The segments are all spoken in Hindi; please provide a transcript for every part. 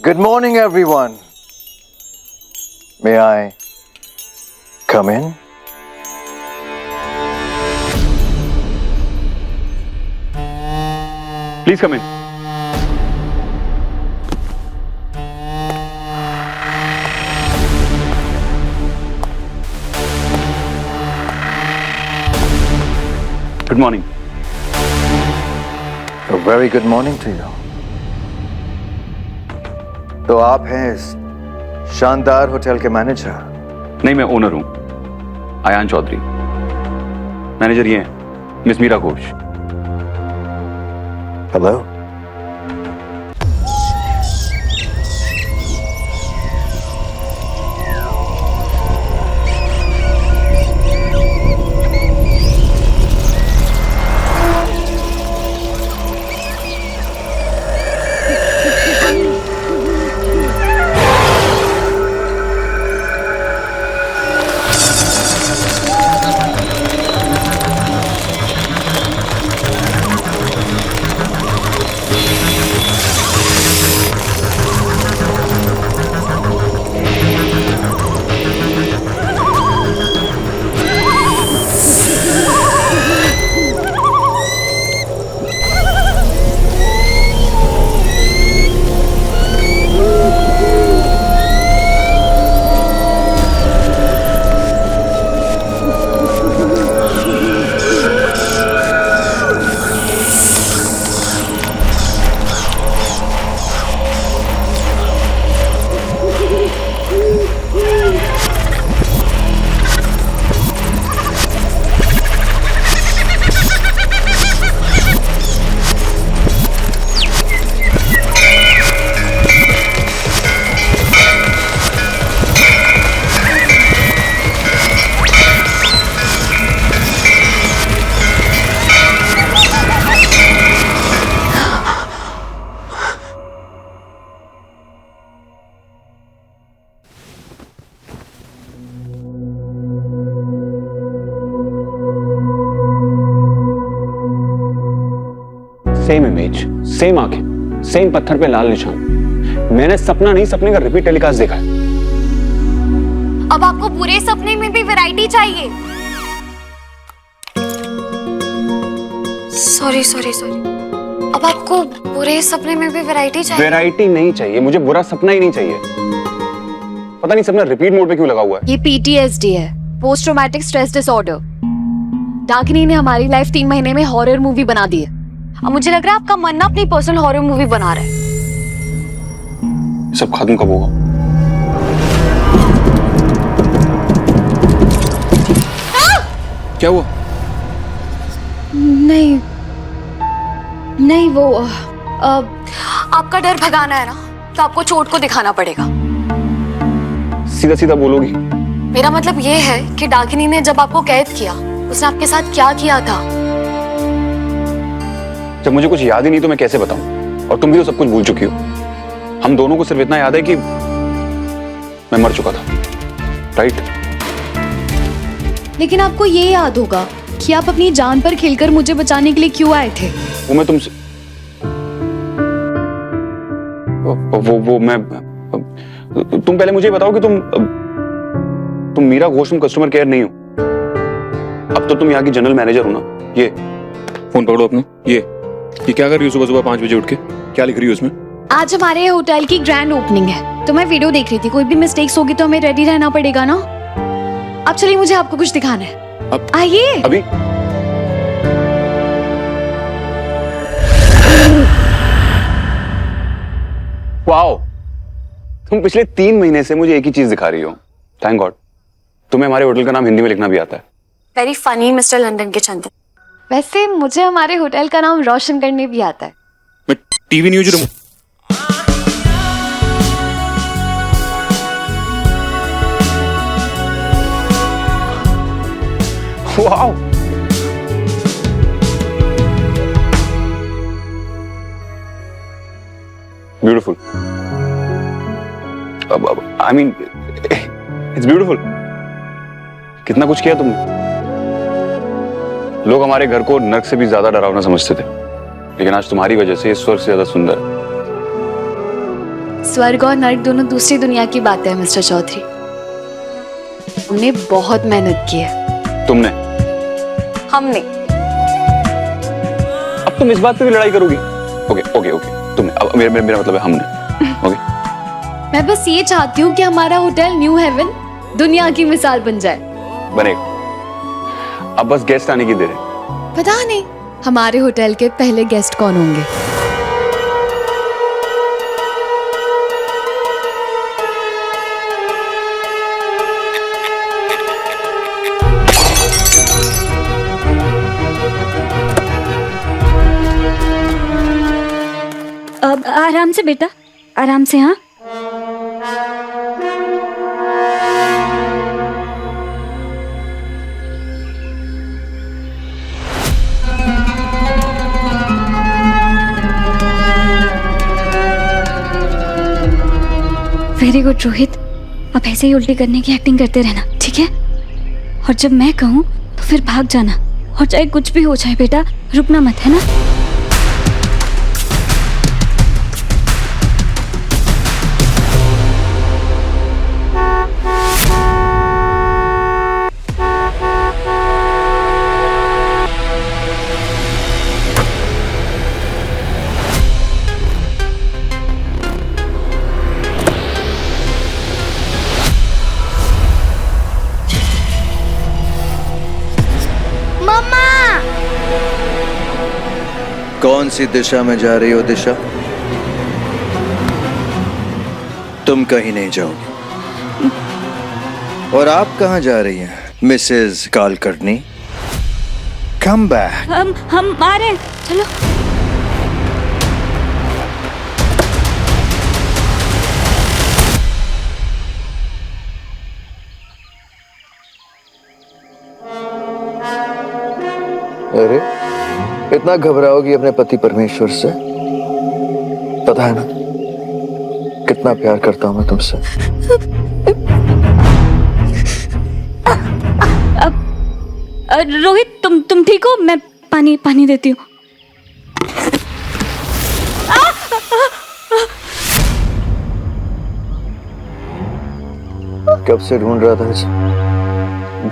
Good morning, everyone. May I come in? Please come in. Good morning. A very good morning to you. तो आप हैं इस शानदार होटल के मैनेजर? नहीं, मैं ओनर हूं, आयान चौधरी। मैनेजर ये हैं, miss Meera Ghosh. Hello. Same image, same आंखें, सेम पत्थर पे लाल निशान। मैंने सपना नहीं, सपने का रिपीट टेलीकास्ट देखा है। अब आपको पूरे सपने में भी वैरायटी चाहिए। सॉरी। अब आपको पूरे सपने में भी वैरायटी चाहिए? वैरायटी नहीं चाहिए, मुझे बुरा सपना ही नहीं चाहिए। पता नहीं सपना रिपीट मोड पे क्यों लगा हुआ है। ये PTSD है, पोस्ट ट्रॉमेटिक स्ट्रेस डिसऑर्डर। डाकिनी ने हमारी लाइफ 3 महीने में हॉरर मूवी बना दी है। अब मुझे लग रहा है आपका मन ना अपनी पर्सनल हॉरर मूवी बना रहा है। सब खत्म कब होगा? क्या हुआ? नहीं वो आपका डर भगाना है ना, तो आपको चोट को दिखाना पड़ेगा। सीधा सीधा बोलोगी? मेरा मतलब ये है कि डाकिनी ने जब आपको कैद किया, उसने आपके साथ क्या किया था? जब मुझे कुछ याद ही नहीं तो मैं कैसे बताऊं? और तुम भी तो सब कुछ भूल चुकी हो। हम दोनों को सिर्फ इतना याद है कि मैं मर चुका था, राइट? लेकिन आपको ये याद होगा कि आप अपनी जान पर खेलकर मुझे बचाने के लिए क्यों आए थे? वो मैं तुमसे वो मैं तुम पहले मुझे बताओ कि तुम मीरा घोष, तुम कस्टमर केयर नहीं हो। अब तो तुम यहाँ की जनरल मैनेजर हो ना। ये फोन पकड़ो अपना। ये क्या कर रही हो सुबह सुबह 5 बजे उठ के? क्या लिख रही हो उसमें? आज हमारे होटल की ग्रैंड ओपनिंग है, तो मैं वीडियो देख रही थी। कोई भी मिस्टेक्स होगी तो हमें रेडी रहना पड़ेगा ना। अब चलिए, मुझे आपको कुछ दिखाना है। अब आइए। अभी वाओ, तुम पिछले 3 महीने से मुझे एक ही चीज दिखा रही हो। थैंक गॉड तुम्हें हमारे होटल का नाम हिंदी में लिखना भी आता है। वेरी फनी मिस्टर लंदन के चंदन। वैसे मुझे हमारे होटल का नाम रोशन करने भी आता है। मैं TV news wow, beautiful. I mean it's beautiful. कितना कुछ किया तुमने। लोग हमारे घर को नर्क से भी ज्यादा डरावना समझते थे, लेकिन आज तुम्हारी वजह से ये स्वर्ग से ज्यादा सुंदर है। स्वर्ग और नर्क दोनों दूसरी दुनिया की बातें हैं मिस्टर चौधरी। हमने बहुत मेहनत की है। तुमने? हमने। अब तुम इस बात पे भी लड़ाई करोगी? ओके ओके ओके, तुमने। अब मेरा मतलब है हमने। ओके। मैं बस ये चाहती हूँ कि हमारा होटल न्यू हेवन दुनिया की मिसाल बन जाए। बनेगा। अब बस गेस्ट आने की देर है। पता नहीं हमारे होटल के पहले गेस्ट कौन होंगे। अब आराम से बेटा, आराम से। हाँ, वेरी गुड रोहित। अब ऐसे ही उल्टी करने की एक्टिंग करते रहना, ठीक है? और जब मैं कहूँ तो फिर भाग जाना, और चाहे कुछ भी हो जाए बेटा, रुकना मत, है ना? कौन सी दिशा में जा रही हो दिशा? तुम कहीं नहीं जाओगी। और आप कहां जा रही हैं मिसेस कालकर्णी? Come back. हम आ रहे हैं, चलो। अरे इतना घबराओगी अपने पति परमेश्वर से? पता है ना कितना प्यार करता हूं मैं तुमसे। रोहित, तुम ठीक हो? मैं पानी देती हूँ। कब से ढूंढ रहा था इसे।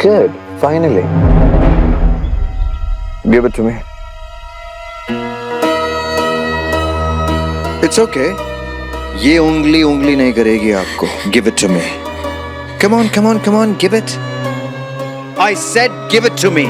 Good, finally. Give it to me. It's okay, ये उंगली नहीं करेगी आपको। Give it to me. Come on come on come on, give it. I said give it to me.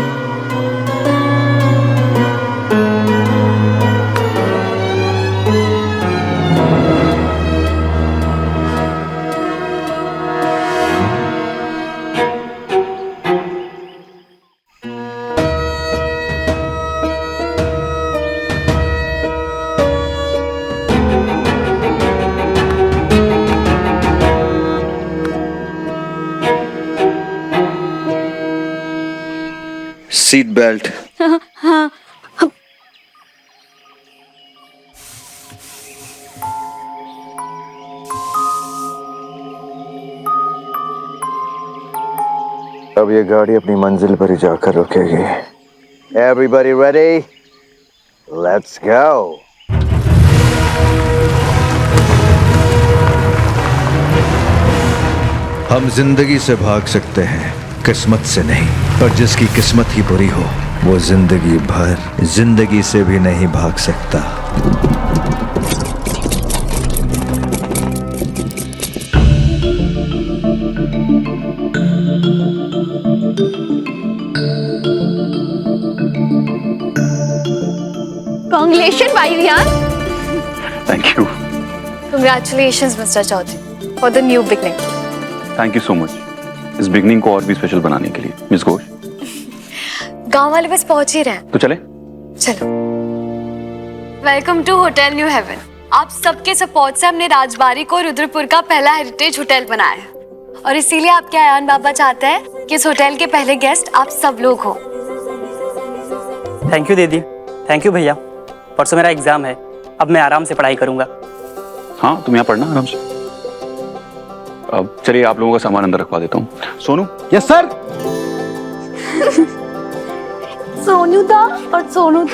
Seat belt. हाँ। अब ये गाड़ी अपनी मंजिल पर ही जाकर रुकेगी। Everybody ready? Let's go. हम जिंदगी से भाग सकते हैं, किस्मत से नहीं। और जिसकी किस्मत ही बुरी हो, वो जिंदगी भर जिंदगी से भी नहीं भाग सकता। Congratulations, भाई Riyan. Thank you. Congratulations, Mr. Chaudhary, for the new beginning. Thank you so much इस बिगनिंग को और भी स्पेशल बनाने के लिए। मिस घोष, गांव वाले बस पहुंच ही रहे हैं। तो चले? चलो। Welcome to hotel New Haven. आप सबके सपोर्ट से हमने राजबाड़ी को रुद्रपुर का पहला हेरिटेज होटल बनाया है, और इसीलिए आपके आयान बाबा चाहते हैं कि इस होटल के पहले गेस्ट आप सब लोग हो। थैंक यू दीदी। थैंक यू भैया। परसों मेरा एग्जाम है, अब मैं आराम से पढ़ाई करूंगा। हाँ, तुम यहाँ पढ़ना आराम से। अब चलिए, आप लोगों का सामान अंदर रखवा देता हूँ। सोनू। Yes sir. सोनू दा और सोनू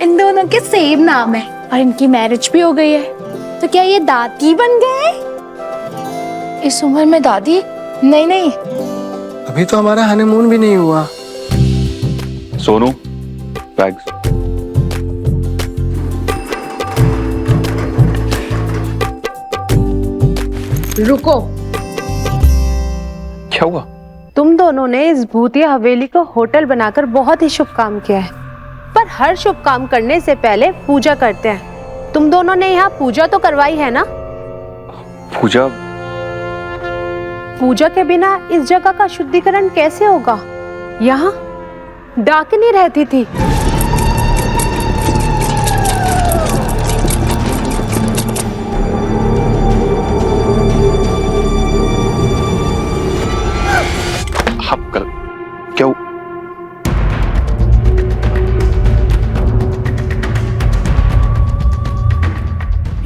इन दोनों के सेम नाम है और इनकी मैरिज भी हो गई है। तो क्या ये दादी बन गए? इस उम्र में दादी? नहीं नहीं, अभी तो हमारा हनीमून भी नहीं हुआ। सोनू, बैग्स। रुको। क्या हुआ? तुम दोनों ने इस भूतिया हवेली को होटल बनाकर बहुत ही शुभ काम किया है, पर हर शुभ काम करने से पहले पूजा करते हैं। तुम दोनों ने यहाँ पूजा तो करवाई है ना? पूजा? पूजा के बिना इस जगह का शुद्धिकरण कैसे होगा? यहाँ डाकिनी रहती थी। आप कर क्या?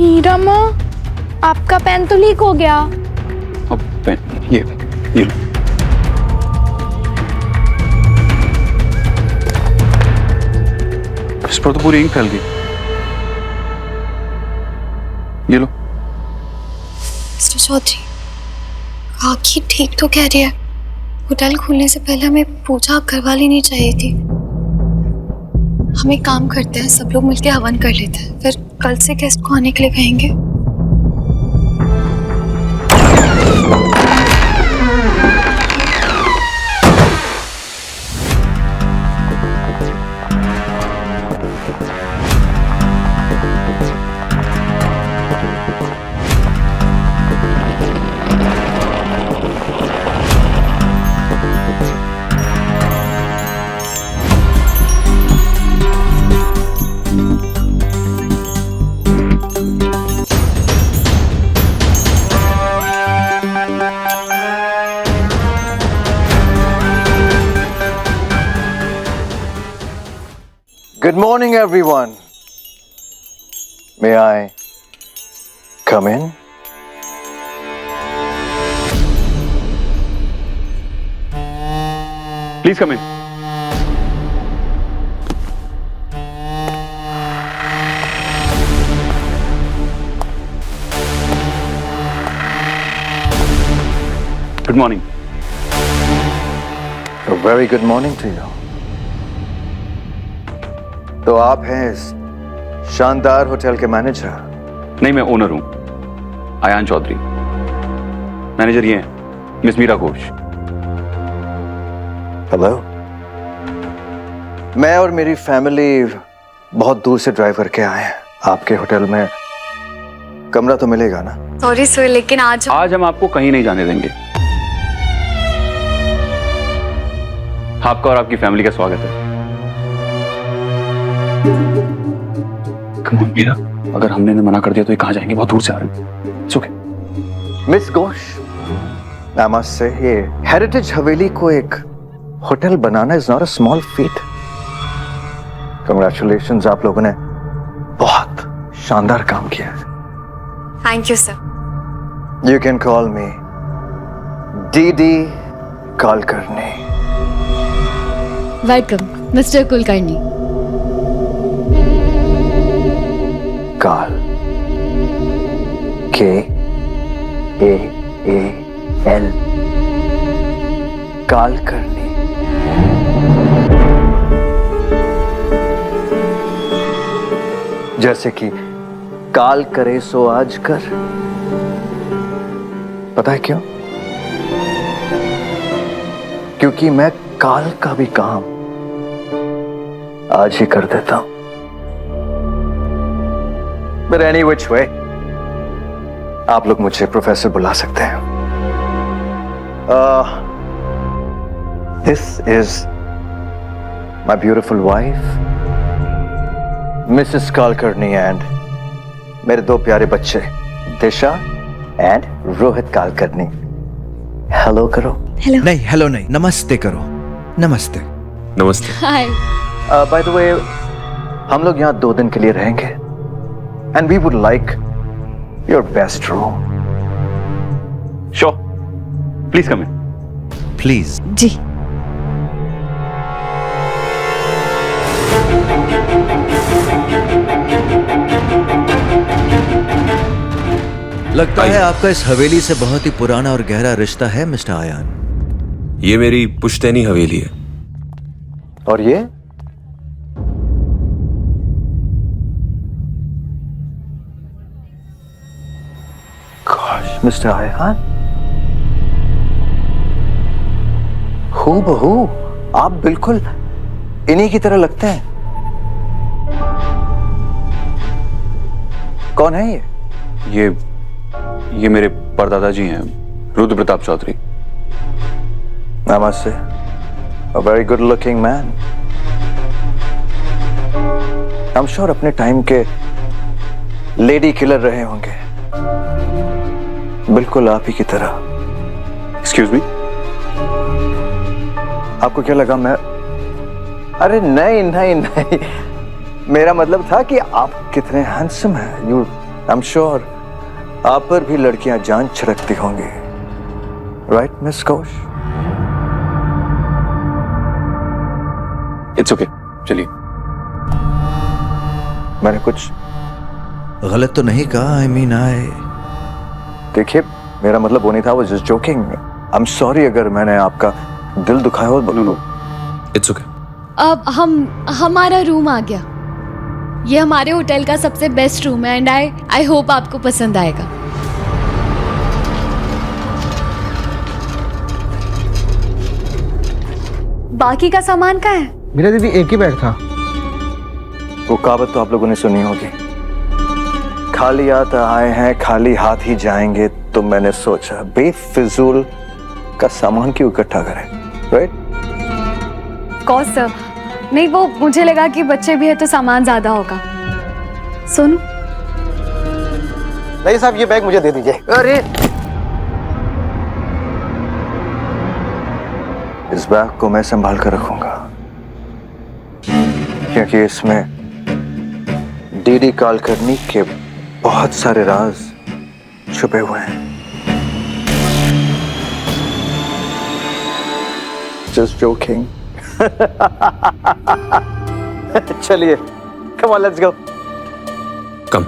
मीरा माँ, आपका पेन तो लीक हो गया। अब ये लो। इस पर तो पूरी इंक फैल गई। ये लो। मिस्टर चौधरी, आखिर ठीक तो कह रही है। होटल खुलने से पहले हमें पूजा करवा लेनी चाहिए थी। हम एक काम करते हैं, सब लोग मिलकर हवन कर लेते हैं, फिर कल से गेस्ट को आने के लिए कहेंगे। Good morning, everyone. May I come in? Please come in. Good morning. A very good morning to you. तो आप हैं इस शानदार होटल के मैनेजर? नहीं, मैं ओनर हूं, आयान चौधरी। मैनेजर ये हैं, मिस मीरा घोष। हेलो। मैं और मेरी फैमिली बहुत दूर से ड्राइव करके आए हैं। आपके होटल में कमरा तो मिलेगा ना? सॉरी सर, लेकिन आज हम आपको कहीं नहीं जाने देंगे। आपका और आपकी फैमिली का स्वागत है। Come on, मीरा, अगर हमने इन्हें मना कर दिया तो ये कहाँ जाएंगे? बहुत दूर से आ रहे हैं। It's okay. Miss Ghosh, I must say, ये हेरिटेज हवेली को एक hotel banana is not a small feet. Congratulations, आप लोगों ने बहुत शानदार काम किया है। Thank you sir. You can call me DD Kulkarni. Welcome mister Kulkarni. काल, के ए ए एल, कुलकर्णी। जैसे कि काल करे सो आज कर। पता है क्यों? क्योंकि मैं काल का भी काम आज ही कर देता हूं। But any which way, आप लोग मुझे प्रोफेसर बुला सकते हैं। This is my beautiful wife, Mrs. Kulkarni, and मेरे दो प्यारे बच्चे, दिशा and रोहित कुलकर्णी। हेलो करो। हेलो। नहीं, हेलो नहीं, नमस्ते करो। नमस्ते। नमस्ते। हाय। बाय द वे, हम लोग यहाँ 2 दिन के लिए रहेंगे and we would like your best room. Sure. Please come in. Please. जी। लगता है आपका इस हवेली से बहुत ही पुराना और गहरा रिश्ता है मिस्टर आयान। ये मेरी पुश्तैनी हवेली है। और ये मिस्टर आयान, हूबहू आप बिल्कुल इन्हीं की तरह लगते हैं। कौन है ये मेरे परदादा जी हैं, रुद्र प्रताप चौधरी। नमस्ते। A very good looking man. I'm sure अपने टाइम के लेडी किलर रहे होंगे, बिल्कुल आप ही की तरह। एक्सक्यूज मी, आपको क्या लगा मैं? अरे नहीं नहीं नहीं, मेरा मतलब था कि आप कितने हैंडसम हैं। यू आई एम श्योर आप पर भी लड़कियां जान छिड़कती होंगी, राइट मिस कौश? इट्स ओके, चलिए। मैंने कुछ गलत तो नहीं कहा? आई मीन देखिए, मेरा मतलब वो नहीं था, वो just joking. I am sorry अगर मैंने आपका दिल दुखाया हो। No, it's okay. अब हमारा रूम आ गया। ये हमारे होटल का सबसे बेस्ट रूम है एंड आई होप आपको पसंद आएगा। बाकी का सामान कहाँ है? मेरा दीदी एक ही बैग था। वो कहावत तो आप लोगों ने सुनी होगी, खाली हाथ आए हैं खाली हाथ ही जाएंगे। तो मैंने सोचा बेफिजूल का सामान क्यों इकट्ठा करें, राइट? कॉस सर, नहीं वो मुझे लगा कि बच्चे भी है तो सामान ज्यादा होगा। सुन, नहीं साहब, ये बैग मुझे दे दीजिए। अरे इस बैग को मैं संभाल कर रखूंगा, क्योंकि इसमें डीडी कालकर्णी के बहुत सारे राज छुपे हुए हैं। Just joking. चलिए, come on let's go. Come.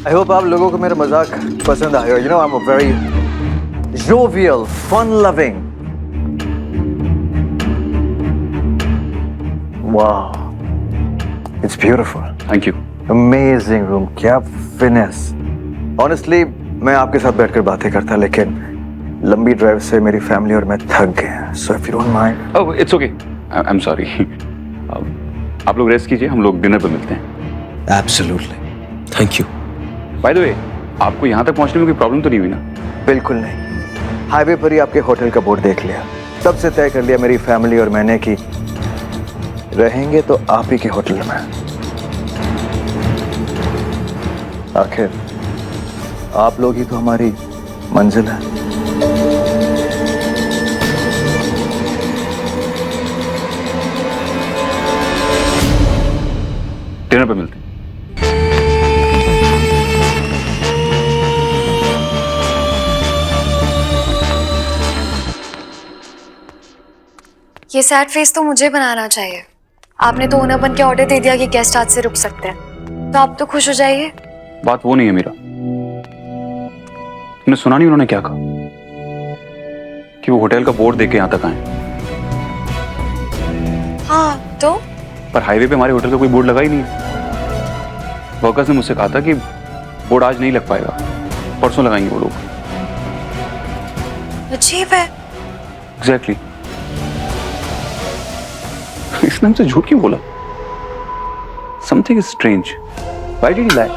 I hope आप लोगों को मेरा मजाक पसंद आया। You know I am a very jovial, fun-loving. Wow, it's beautiful. Thank you. Amazing room, क्या finesse. Honestly, मैं आपके साथ बैठकर बातें करता, लेकिन लंबी ड्राइव से मेरी फैमिली और मैं थक गए हैं। So if you don't mind. Oh, it's okay, I am sorry. आप लोग रेस्ट कीजिए, हम लोग डिनर पर मिलते हैं। Absolutely. Thank you. By the way, आपको यहाँ तक पहुँचने में कोई प्रॉब्लम तो नहीं हुई ना? बिल्कुल नहीं। हाईवे पर ही आपके होटल का बोर्ड देख लिया, तब से तय कर लिया मेरी फैमिली और मैंने कि रहेंगे तो आप ही के होटल में। आखिर आप लोग ही तो हमारी मंजिल है। डिनर पे मिलते हैं। ये सैड फेस तो मुझे बनाना चाहिए। आपने तो ओनर बन के ऑर्डर दे दिया कि गेस्ट आज से रुक सकते हैं, तो आप तो खुश हो जाइए। बात वो नहीं है मीरा, तुमने सुना नहीं उन्होंने क्या कहा? कि वो होटल का बोर्ड देके यहाँ तक आए। हाँ तो? पर हाईवे पे हमारे होटल का कोई बोर्ड लगा ही नहीं है। वर्कर्स ने मुझसे कहा था कि बोर्ड आज नहीं लग पाएगा, परसों लगाएंगे वो लोग। अजीब है। एग्जैक्टली। इसने हमसे झूठ क्यों बोला? Something is strange. Why did he lie?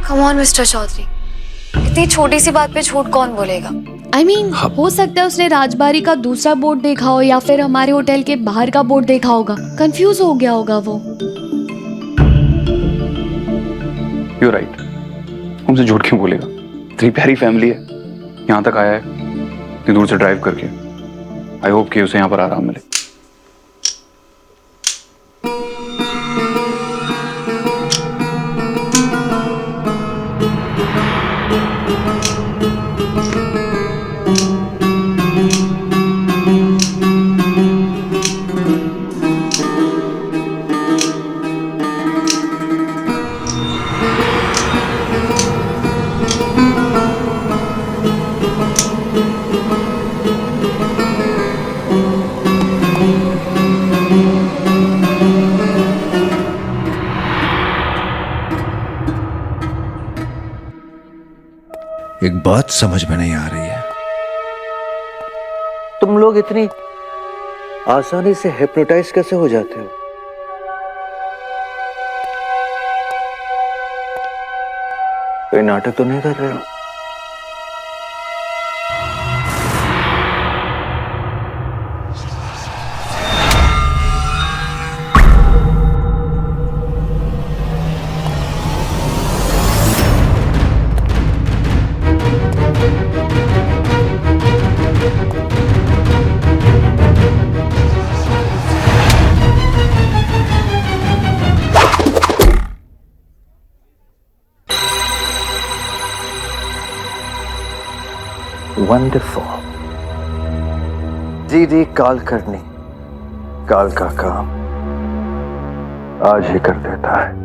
Come on, mister Chaudhary, इतनी छोटी सी बात पे झूठ कौन बोलेगा? I mean, हो सकता है उसने राजबारी का दूसरा बोर्ड देखा हो या फिर हमारे होटल के बाहर का बोर्ड देखा होगा, कंफ्यूज हो गया होगा वो। You're right. हमसे झूठ क्यों बोलेगा? इतनी प्यारी फैमिली है, यहाँ तक आया है इतनी दूर से ड्राइव करके। आई होप कि उसे यहाँ पर आराम मिले। एक बात समझ में नहीं आ रही है। तुम लोग इतनी आसानी से हिप्नोटाइज कैसे हो जाते हो? कोई नाटक तो नहीं कर रहे हो? वंडरफुल। दीदी कालकर्णी काल का काम आज ही कर देता है।